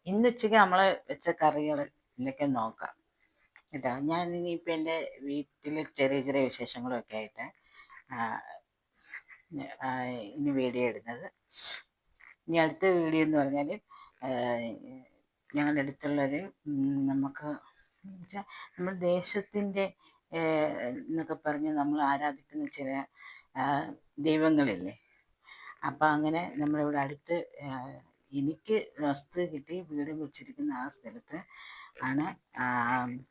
ഇന്ന് ഉച്ചയ്ക്ക് നമ്മൾ വെച്ച കറികൾ എന്തൊക്കെ നോക്കാം കേട്ടോ. ഞാൻ ഇനിയിപ്പോൾ എൻ്റെ വീട്ടിൽ ചെറിയ ചെറിയ വിശേഷങ്ങളൊക്കെ ആയിട്ട് ഇനി വീഡിയോ ഇടുന്നത്. ഇനി അടുത്ത വീഡിയോ എന്ന് പറഞ്ഞാൽ ഞങ്ങളുടെ അടുത്തുള്ളൊരു നമുക്ക് വെച്ചാൽ നമ്മൾ ദേശത്തിൻ്റെ എന്നൊക്കെ പറഞ്ഞ് നമ്മൾ ആരാധിക്കുന്ന ചില ദൈവങ്ങളില്ലേ. അപ്പം അങ്ങനെ നമ്മളിവിടെ അടുത്ത് എനിക്ക് വസ്തു കിട്ടി വീട് വെച്ചിരിക്കുന്ന ആ സ്ഥലത്ത് ആണ്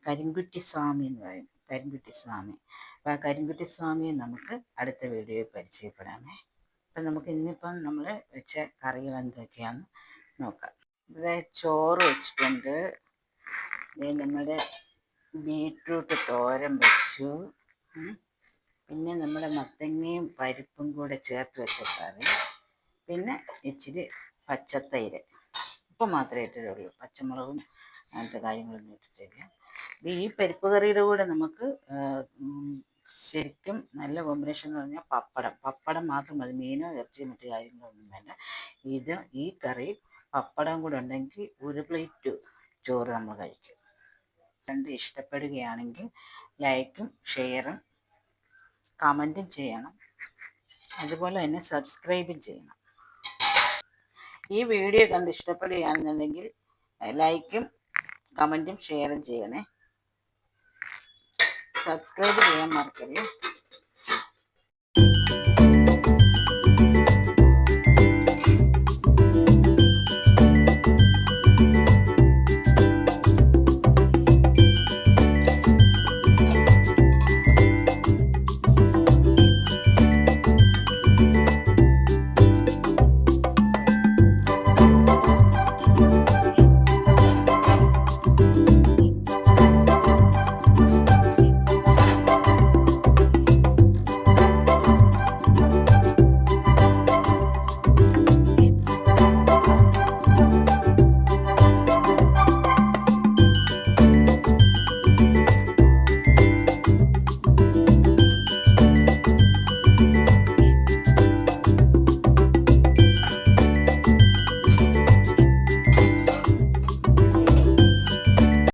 കരിങ്കുറ്റി സ്വാമി എന്ന് പറയും. കരിങ്കുറ്റി സ്വാമി. അപ്പോൾ ആ കരിങ്കുറ്റി സ്വാമിയെ നമുക്ക് അടുത്ത വീഡിയോയിൽ പരിചയപ്പെടാമേ. അപ്പം നമുക്ക് ഇന്നിപ്പം നമ്മൾ വെച്ച കറികൾ എന്തൊക്കെയാണെന്ന് നോക്കാം. ഇവിടെ ചോറ് വെച്ചിട്ടുണ്ട്. നമ്മുടെ ബീട്രൂട്ട് തോരൻ വെച്ചു. പിന്നെ നമ്മുടെ മത്തങ്ങയും പരിപ്പും കൂടെ ചേർത്ത് വെച്ച കറി. പിന്നെ ഇച്ചിരി പച്ചത്തൈര്. ഉപ്പ് മാത്രമേ ഇട്ടിട്ടുള്ളൂ, പച്ചമുളകും അങ്ങനത്തെ കാര്യങ്ങളൊന്നും ഇട്ടിട്ടില്ല. ഈ പരിപ്പ് കറിയുടെ കൂടെ നമുക്ക് ശരിക്കും നല്ല കോമ്പിനേഷൻ എന്ന് പറഞ്ഞാൽ പപ്പടം മാത്രം മതി. മീനോ ഇറച്ചിയോ മറ്റു കാര്യങ്ങളൊന്നും വേണ്ട. ഈ കറി പപ്പടം കൂടെ ഉണ്ടെങ്കിൽ ഒരു പ്ലേറ്റ് ചോറ് നമ്മൾ കഴിക്കും. ഇഷ്ടപ്പെടുകയാണെങ്കിൽ ലൈക്കും ഷെയറും കമൻറ്റും ചെയ്യണം. അതുപോലെ തന്നെ സബ്സ്ക്രൈബും ചെയ്യണം. ഈ വീഡിയോ കണ്ട് ഇഷ്ടപ്പെടുകയാണെന്നുണ്ടെങ്കിൽ ലൈക്കും കമൻറ്റും ഷെയറും ചെയ്യണേ. സബ്സ്ക്രൈബ് ചെയ്യാൻ മറക്കരുത്.